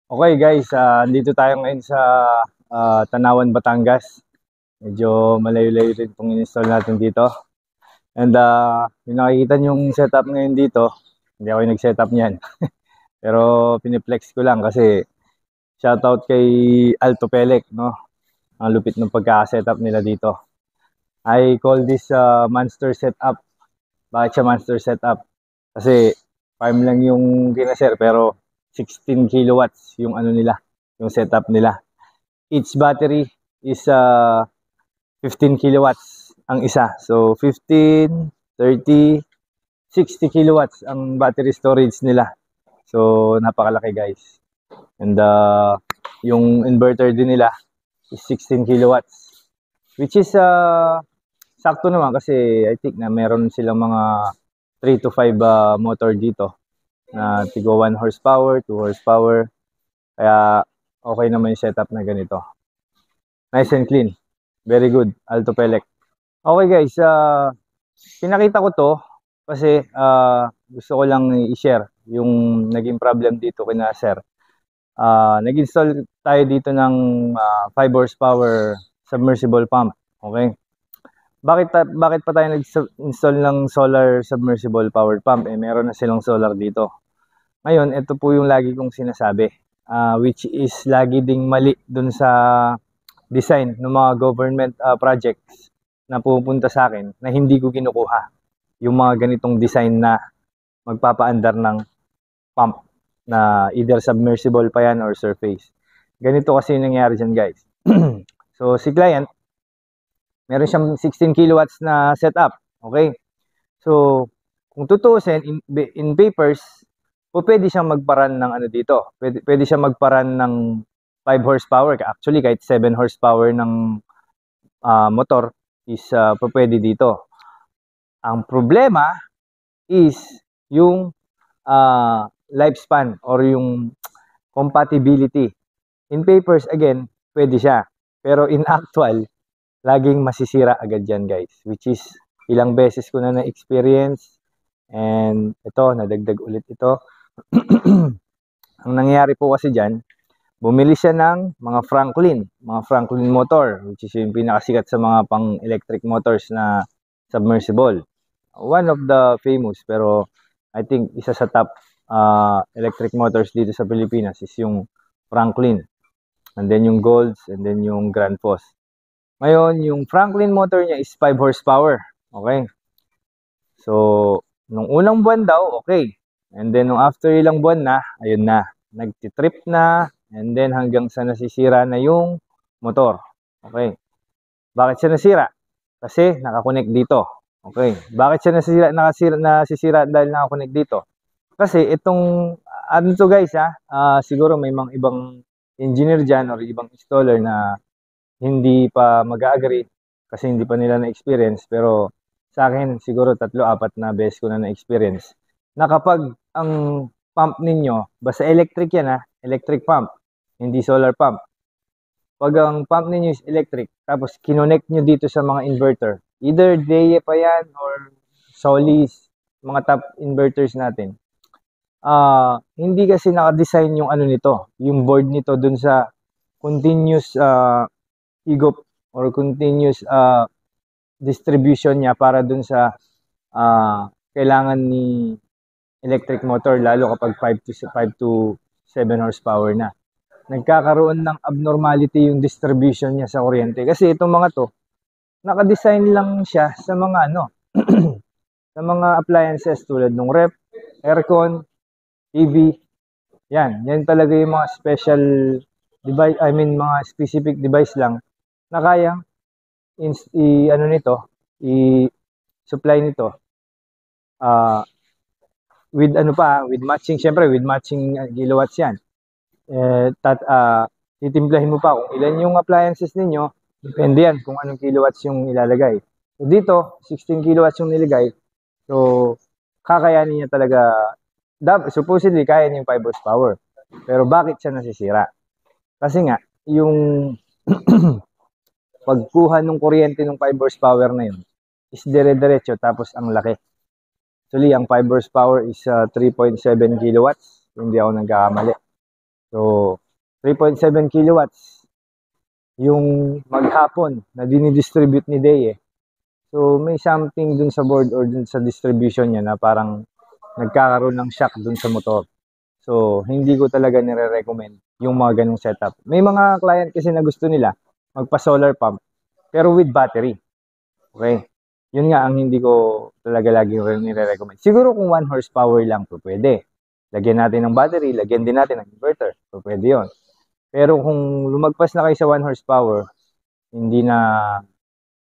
Okay guys, dito tayo ngayon sa Tanawan, Batangas. Medyo malayo-layo rin itong in-install natin dito. And yung nakikita yung setup ngayon dito, hindi ako yung nag-setup niyan. Pero piniplex ko lang kasi shoutout kay Alto Pelec, no? Ang lupit ng pagka-setup nila dito. I call this monster setup. Bakit siya monster setup? Kasi farm lang yung kinaser pero 16 kilowatts yung ano nila, yung setup nila. Each battery is 15 kilowatts ang isa. So 15, 30, 60 kilowatts ang battery storage nila. So napakalaki guys. And yung inverter din nila is 16 kilowatts. Which is sakto naman kasi I think na meron silang mga 3 to 5 motor dito na tigo 1 horsepower, 2 horsepower. Kaya okay naman yung setup na ganito. Nice and clean. Very good. Alto Pelec. Okay guys, pinakita ko to kasi gusto ko lang i-share yung naging problem dito kina sir. Nag-install tayo dito ng 5 horsepower submersible pump. Okay? Bakit pa tayo nag-install ng solar submersible powered pump? Meron na silang solar dito. Ngayon, ito po yung lagi kong sinasabi, which is lagi ding mali dun sa design ng mga government projects na pupunta sa akin na hindi ko kinukuha yung mga ganitong design na magpapaandar ng pump na either submersible pa yan or surface. Ganito kasi yung nangyari dyan guys. So si client, meron siyang 16 kilowatts na setup. Okay? So kung tutuusin, in papers, pwede siyang magparan ng ano dito. Pwede siyang magparan ng 5 horsepower. Actually, kahit 7 horsepower ng motor is pwede dito. Ang problema is yung lifespan or yung compatibility. In papers, again, pwede siya. Pero in actual, laging masisira agad yan guys. Which is, ilang beses ko na na-experience. And ito, nadagdag ulit ito. Ang nangyayari po kasi dyan, bumili siya ng mga Franklin motor, which is yung pinakasikat sa mga pang-electric motors na submersible. One of the famous, pero I think isa sa top electric motors dito sa Pilipinas is yung Franklin. And then yung Golds, and then yung Grand Foss. Ngayon, yung Franklin motor niya is 5 horsepower. Okay? So, nung unang buwan daw, okay. And then, nung after ilang buwan na, ayun na, nagtitrip na, and then hanggang sa nasisira na yung motor. Okay. Bakit siya nasira? Kasi nakakonect dito. Okay. Bakit siya nasisira dahil nakakonect dito? Kasi itong, ano to guys siguro may mga ibang engineer dyan or ibang installer na hindi pa mag-agree kasi hindi pa nila na-experience. Pero sa akin, siguro 3-4 na beses ko na na-experience na kapag ang pump ninyo, basta electric yan electric pump, hindi solar pump. Pag ang pump ninyo is electric, tapos kinonect nyo dito sa mga inverter, either DEA pa yan or Solis, mga top inverters natin. Hindi kasi naka-design yung ano nito, yung board nito dun sa continuous higop or continuous distribution niya para dun sa kailangan ni electric motor lalo kapag 5 to 7 horsepower na. Nagkakaroon ng abnormality yung distribution niya sa kuryente. Kasi itong mga to, naka-design lang siya sa mga sa mga appliances tulad ng ref, aircon, TV. Yan talaga yung mga special device, mga specific device lang na kayang i-supply nito with matching, syempre with matching kilowatts yan. Titimplahin mo pa kung ilan yung appliances ninyo, depende yan kung anong kilowatts yung ilalagay. So dito, 16 kilowatts yung nilagay, so kakayanin niya talaga, supposedly kaya niya yung 5 horsepower. Pero bakit siya nasisira? Kasi nga, yung pagkuha ng kuryente ng 5 horsepower na yun is dire-diretso tapos ang laki. Actually, ang 5 horsepower is 3.7 kilowatts, hindi ako nagkakamali. So, 3.7 kilowatts yung maghapon na dinidistribute ni Day eh. So, may something dun sa board or dun sa distribution niya na parang nagkakaroon ng shock dun sa motor. So, hindi ko talaga nire-recommend yung mga ganong setup. May mga client kasi na gusto nila magpa-solar pump, pero with battery. Okay? Yun nga ang hindi ko talaga lagi nire-recommend. Siguro kung 1 horsepower lang po, pwede. Lagyan natin ng battery, lagyan din natin ng inverter. So, pwede yon. Pero kung lumagpas na kayo sa 1 horsepower, hindi na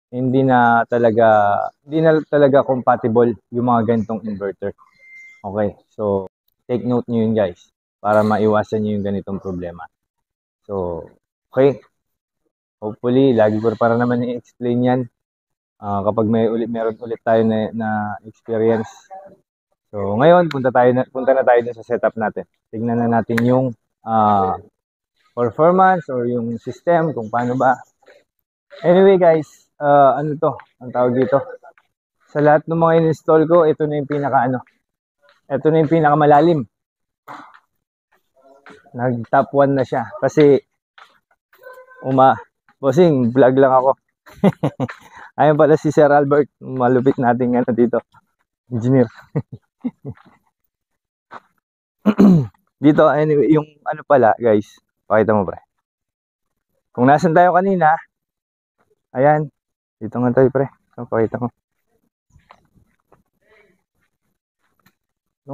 hindi na talaga compatible yung mga ganitong inverter. Okay, so take note nyo yun guys para maiwasan nyo yung ganitong problema. So, okay, hopefully lagi ko para naman i-explain yan kapag meron ulit tayo na experience. So ngayon punta na tayo dun sa setup natin. Tingnan na natin yung performance or yung system kung paano ba. Anyway guys, ano to ang tawag dito, sa lahat ng mga in-install ko, ito na yung ito na yung pinakamalalim. Nag top 1 na siya kasi bossing, vlog lang ako. Ayun pala si Sir Albert, malupit nating dito, engineer. Dito anyway, yung ano pala guys, pakita mo pre. Kung nasan tayo kanina, ayan, dito nga tayo pre. So, pakita mo.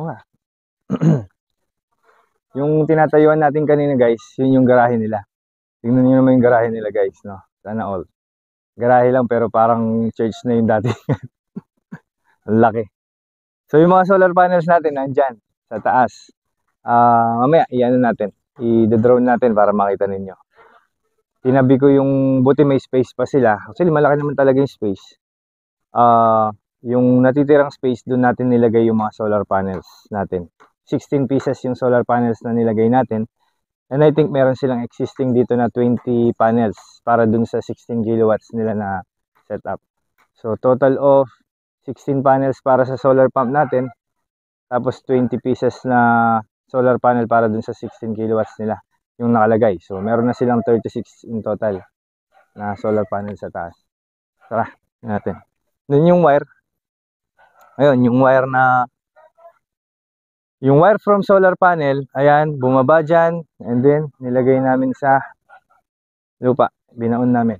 nga. Yung tinatayuan natin kanina guys, yun yung garahe nila. Tingnan niyo naman yung garahe nila guys, no? Sana all. Garahe lang pero parang church na yung dati. Ang laki. So yung mga solar panels natin nandyan sa taas. Mamaya iyan natin. I-drone natin para makita ninyo. Tinabi ko yung buti may space pa sila. Actually malaki naman talaga yung space. Yung natitirang space doon natin nilagay yung mga solar panels natin. 16 pieces yung solar panels na nilagay natin. And I think meron silang existing dito na 20 panels para dun sa 16 kilowatts nila na setup. So total of 16 panels para sa solar pump natin. Tapos 20 pieces na solar panel para dun sa 16 kilowatts nila yung nakalagay. So meron na silang 36 in total na solar panel sa taas. Tara, natin. Dun yung wire. Ayun, yung wire from solar panel, ayan, bumaba dyan, and then, nilagay namin sa lupa, binaon namin.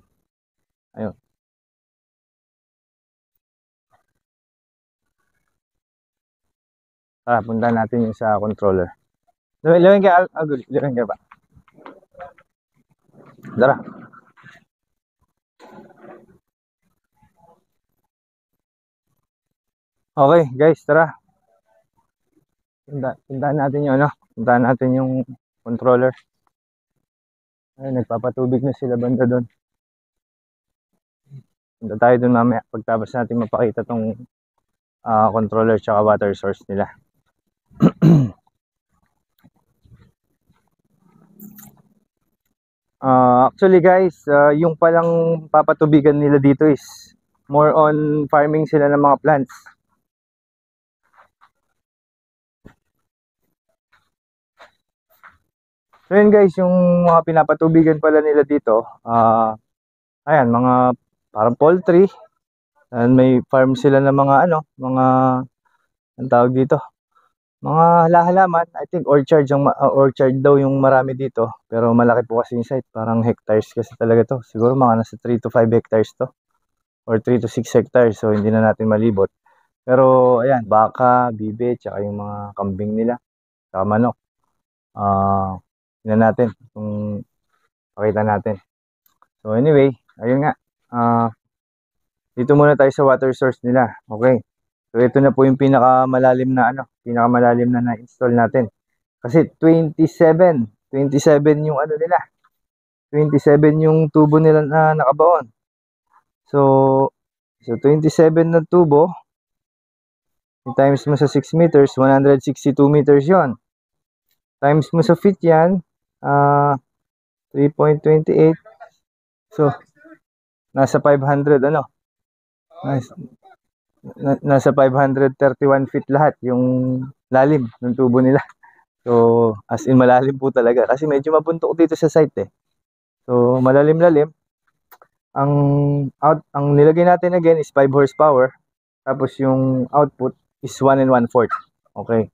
Ayun. Tara, punta natin yung sa controller. Lawin ka, lawin ka ba? Tara. Okay, guys, tara. Puntahan natin yung puntahan natin yung controller. Ay, nagpapatubig na sila banda doon. Punta tayo doon mamaya pagtapos natin mapakita tong controller tsaka water source nila. Actually guys, yung palang papatubigan nila dito is more on farming sila ng mga plants. So yun guys, yung mga pinapatubigan pala nila dito, ayan, mga parang poultry. And may farm sila ng mga ang tawag dito, mga halaman. I think orchard daw yung marami dito. Pero malaki po kasi yung site, parang hectares kasi talaga to. Siguro mga nasa 3 to 5 hectares to. Or 3 to 6 hectares, so hindi na natin malibot. Pero ayan, baka, bibe, tsaka yung mga kambing nila, tsaka manok. Tingnan natin kung pakita natin. So anyway, ayun nga. Dito muna tayo sa water source nila. Okay. So ito na po yung pinakamalalim na na-install natin. Kasi 27 yung nila. 27 yung tubo nila na nakabaon. So 27 na tubo, times mo sa 6 meters, 162 meters yon. Times mo sa feet yan, 3.28. So, nasa 500 nasa 531 feet lahat yung lalim ng tubo nila. So, as in malalim po talaga. Kasi medyo mabuntok dito sa site eh. So, malalim-lalim. Ang nilagay natin again is 5 horsepower. Tapos yung output is 1 and 1/4. Okay.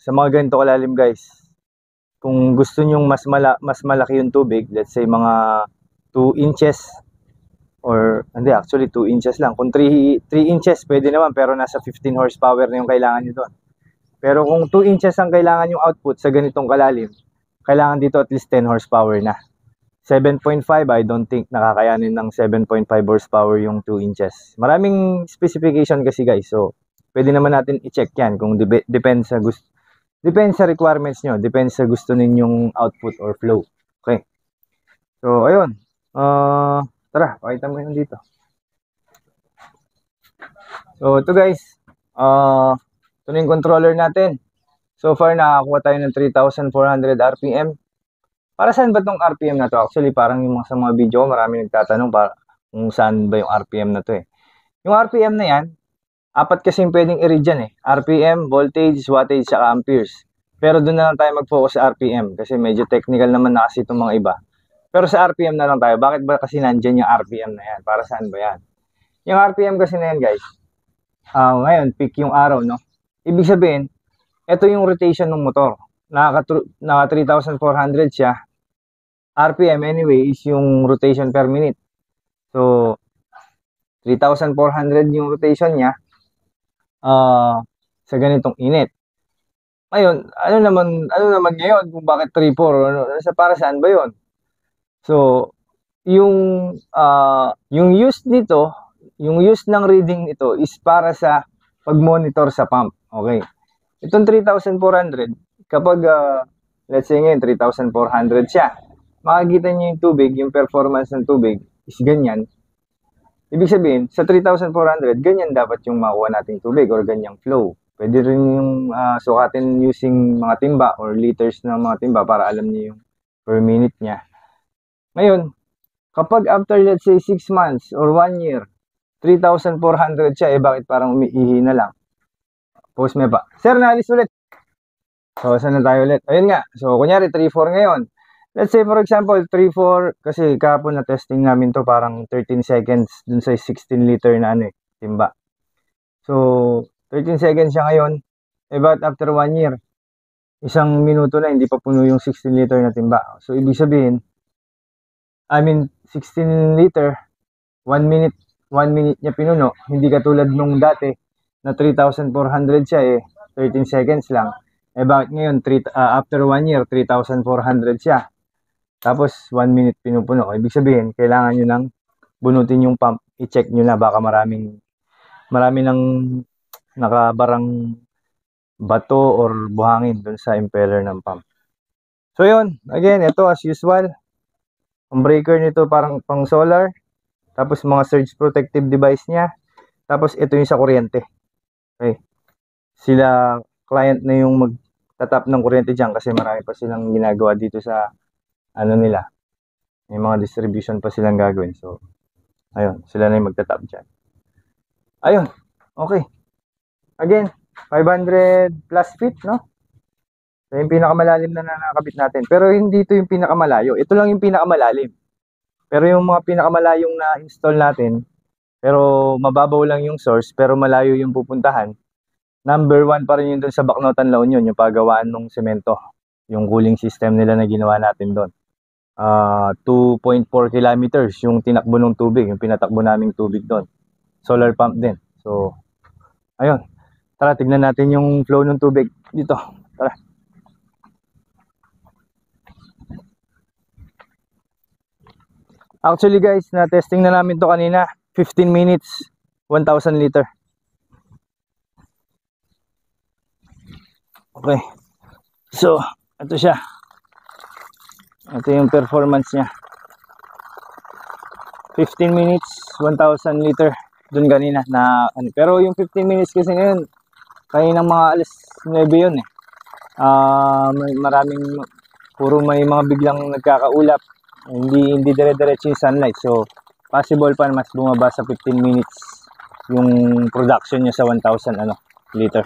Sa mga ganito kalalim guys, kung gusto nyong mas malaki yung tubig, let's say mga 2 inches or hindi, actually 2 inches lang. Kung 3 inches pwede naman, pero nasa 15 horsepower na yung kailangan nyo doon. Pero kung 2 inches ang kailangan yung output sa ganitong kalalim, kailangan dito at least 10 horsepower na. 7.5, I don't think nakakayanin ng 7.5 horsepower yung 2 inches. Maraming specification kasi guys. So, pwede naman natin i-check yan kung depends sa requirements nyo. Depends sa gusto ninyong output or flow. Okay. So, ayun. Tara, pakita mo yun dito. So, ito guys. Ito na yung controller natin. So far, nakakuha tayo ng 3,400 RPM. Para saan ba itong RPM na to? Actually, parang yung sa mga video, marami nagtatanong kung saan ba yung RPM na to eh. Yung RPM na yan, apat kasi yung pwedeng i-read dyan eh. RPM, voltage, wattage, saka amperes. Pero doon na lang tayo mag-focus sa RPM kasi medyo technical naman na kasi itong mga iba. Pero sa RPM na lang tayo. Bakit ba kasi nandyan yung RPM na yan? Para saan ba yan? Yung RPM kasi na yan guys, ngayon, peak yung araw, no? Ibig sabihin, ito yung rotation ng motor. Naka 3,400 siya. RPM anyway is yung rotation per minute. So, 3,400 yung rotation niya sa ganitong init. Ngayon, ano naman ngayon kung bakit 3,400? Para saan ba yon? So, yung use nito, yung use ng reading nito is para sa pag-monitor sa pump. Okay. Itong 3,400, kapag let's say ngayon 3,400 siya, makikita niyo yung tubig, yung performance ng tubig is ganyan. Ibig sabihin, sa 3,400, ganyan dapat yung makuha nating tubig or ganyang flow. Pwede rin yung sukatin using mga timba or liters ng mga timba para alam niyo yung per minute niya. Ngayon, kapag after let's say 6 months or 1 year, 3,400 siya, bakit parang umiihi na lang? Post me pa. Sir, naalis ulit. So, saan na tayo ulit? Ayun nga. So, kunyari, 3,4 ngayon. Let's say, for example, 3,4, kasi kahapon na testing namin to parang 13 seconds dun sa 16 liter na timba. So, 13 seconds siya ngayon. But after 1 year, 1 minuto na, hindi pa puno yung 16 liter na timba. So, ibig sabihin, 16 liter, 1 minute niya pinuno. Hindi katulad nung dati na 3,400 siya 13 seconds lang. Bakit ngayon, after 1 year, 3,400 siya. Tapos, 1 minute pinupuno. Ibig sabihin, kailangan nyo nang bunutin yung pump. I-check nyo na, baka marami nang nakabarang bato or buhangin dun sa impeller ng pump. So, yun. Again, ito as usual. Ang breaker nito parang pang solar. Tapos, mga surge protective device niya. Tapos, ito yung sa kuryente. Okay. Sila, client na yung magtatap ng kuryente dyan kasi marami pa silang ginagawa dito sa nila. May mga distribution pa silang gagawin. So, ayun. Sila na yung magtatap dyan. Ayun. Okay. Again, 500 plus feet, no? So, yung pinakamalalim na nakakabit natin. Pero hindi ito yung pinakamalayo. Ito lang yung pinakamalalim. Pero yung mga pinakamalayong na-install natin, pero mababaw lang yung source, pero malayo yung pupuntahan. Number 1 pa rin yun doon sa Bacnotan, La Union, yung paggawaan ng semento. Yung cooling system nila na ginawa natin doon. 2.4 kilometers yung tinakbo ng tubig, yung pinatakbo naming tubig doon. Solar pump din. So, ayun. Tara, tignan natin yung flow ng tubig dito. Tara. Actually guys, na-testing na namin to kanina. 15 minutes, 1,000 liter. Okay. So, ito siya. Ito yung performance niya. 15 minutes, 1,000 liter. Doon kanina na pero yung 15 minutes kasi ngayon, kaninang mga alas 9 yun eh. Maraming puro may mga biglang nagkakaulap. Hindi dire-diretso yung sunlight. So, possible pa mas bumaba sa 15 minutes yung production niya sa 1,000 liter.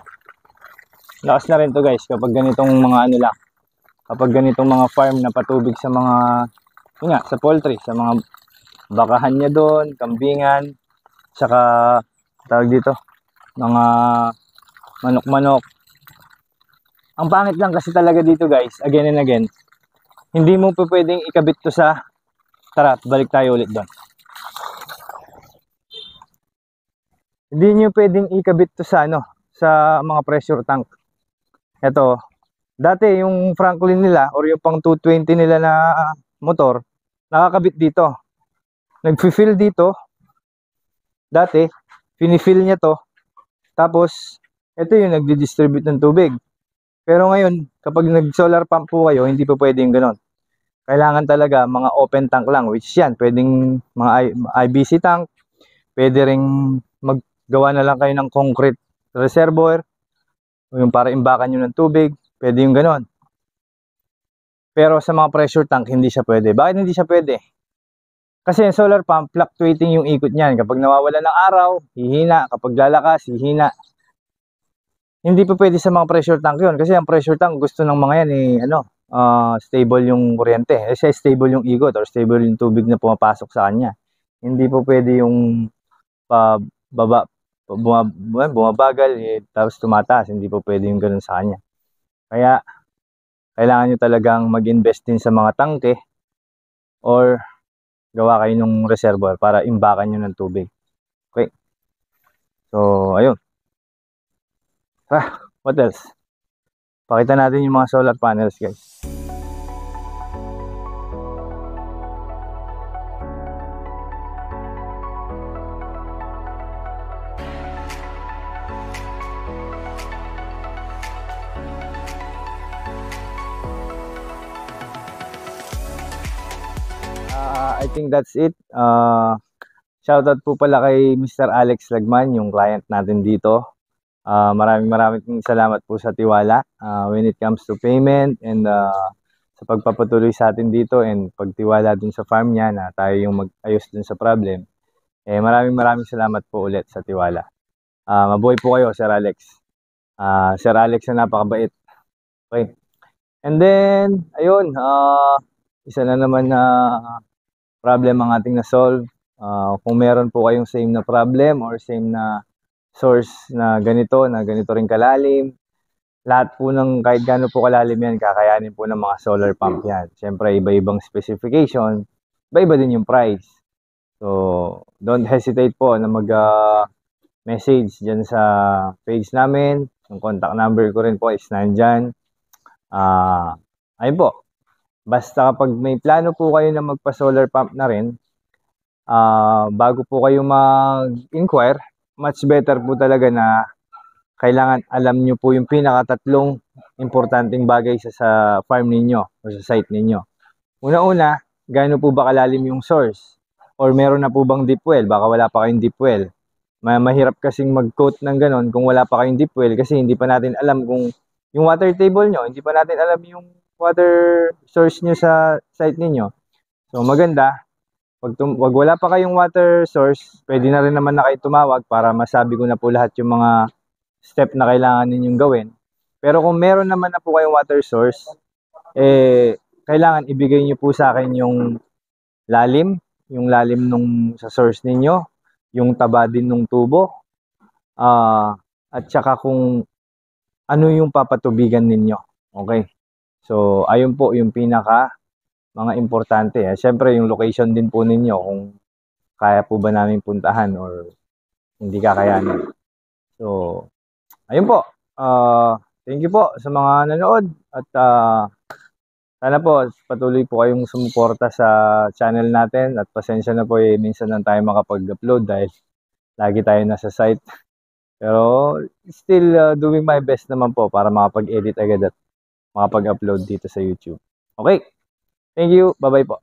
lakas na rin to guys kapag ganitong mga ano lang. Kapag ganitong mga farm na patubig sa mga, yun nga, sa poultry, sa mga bakahan niya doon, kambingan, saka tawag dito, mga manok-manok. Ang pangit lang kasi talaga dito guys, again and again, hindi mo pa pwedeng ikabit to sa, tara, balik tayo ulit doon. Hindi nyo pwedeng ikabit to sa ano, sa mga pressure tank. Ito, dati yung Franklin nila or yung pang 220 nila na motor, nakakabit dito. Nag-fill dito, dati, finifill niya to, tapos, ito yung nagdi-distribute ng tubig. Pero ngayon, kapag nag-solar pump po kayo, hindi po pwedeng ganon. Kailangan talaga mga open tank lang, which yan, pwedeng mga IBC tank, pwede ring maggawa na lang kayo ng concrete reservoir, yung para imbakan nyo ng tubig, pwede yung ganon. Pero sa mga pressure tank, hindi siya pwede. Bakit hindi siya pwede? Kasi yung solar pump, fluctuating yung ikot niyan. Kapag nawawala ng araw, hihina. Kapag lalakas, hihina. Hindi pa pwede sa mga pressure tank yun. Kasi ang pressure tank, gusto ng mga yan, stable yung kuryente. Kasi stable yung ikot or stable yung tubig na pumapasok sa kanya. Hindi po pwede yung bumabagal, tapos tumataas. Hindi po pwede yung ganun sa kanya. Kaya, kailangan nyo talagang mag-invest din sa mga tangke or gawa kayo ng reservoir para imbakan nyo ng tubig. Okay? So, ayun. What else? Pakita natin yung mga solar panels, guys. I think that's it. Shoutout po pala kay Mr. Alex Lagman, yung client natin dito. Maraming salamat po sa tiwala when it comes to payment and sa pagpapatuloy sa atin dito and pagtiwala dun sa farm niya na tayo yung mag-ayos dun sa problem. Maraming salamat po ulit sa tiwala. Mabuhay po kayo, Sir Alex. Sir Alex na napakabait. Okay. And then, ayun, isa na naman na problem ang ating na-solve. Kung meron po kayong same na problem or same na source na ganito rin kalalim, lahat po ng kahit gaano po kalalim yan, kakayanin po ng mga solar pump yan. Siyempre, iba-ibang specification, iba-iba din yung price. So, don't hesitate po na mag-message dyan sa page namin. Yung contact number ko rin po is nandyan. Ayun po. Basta kapag may plano po kayo na magpa-solar pump na rin, bago po kayo mag-inquire, much better po talaga na kailangan alam nyo po yung pinakatatlong importanteng bagay sa farm ninyo o sa site ninyo. Una-una, gaano po ba kalalim yung source? Or meron na po bang deep well? Baka wala pa kayong deep well. Mahirap kasing mag-quote ng ganon kung wala pa kayong deep well kasi hindi pa natin alam kung yung water table nyo, hindi pa natin alam yung water source nyo sa site ninyo. So maganda, wag wala pa kayong water source, pwede na rin naman na kayo tumawag para masabi ko na po lahat yung mga step na kailangan ninyong gawin. Pero kung meron naman na po kayong water source, kailangan ibigay nyo po sa akin yung lalim nung sa source ninyo, yung taba din nung tubo, at saka kung ano yung papatubigan ninyo. Okay? So, ayun po yung mga importante. Siyempre, yung location din po ninyo kung kaya po ba namin puntahan or hindi kakayanin. So, ayun po. Thank you po sa mga nanood at sana po patuloy po kayong sumuporta sa channel natin at pasensya na po minsan lang tayo makapag-upload dahil lagi tayo nasa site. Pero still doing my best naman po para makapag-edit agad at makapag-upload dito sa YouTube. Okay. Thank you. Bye-bye po.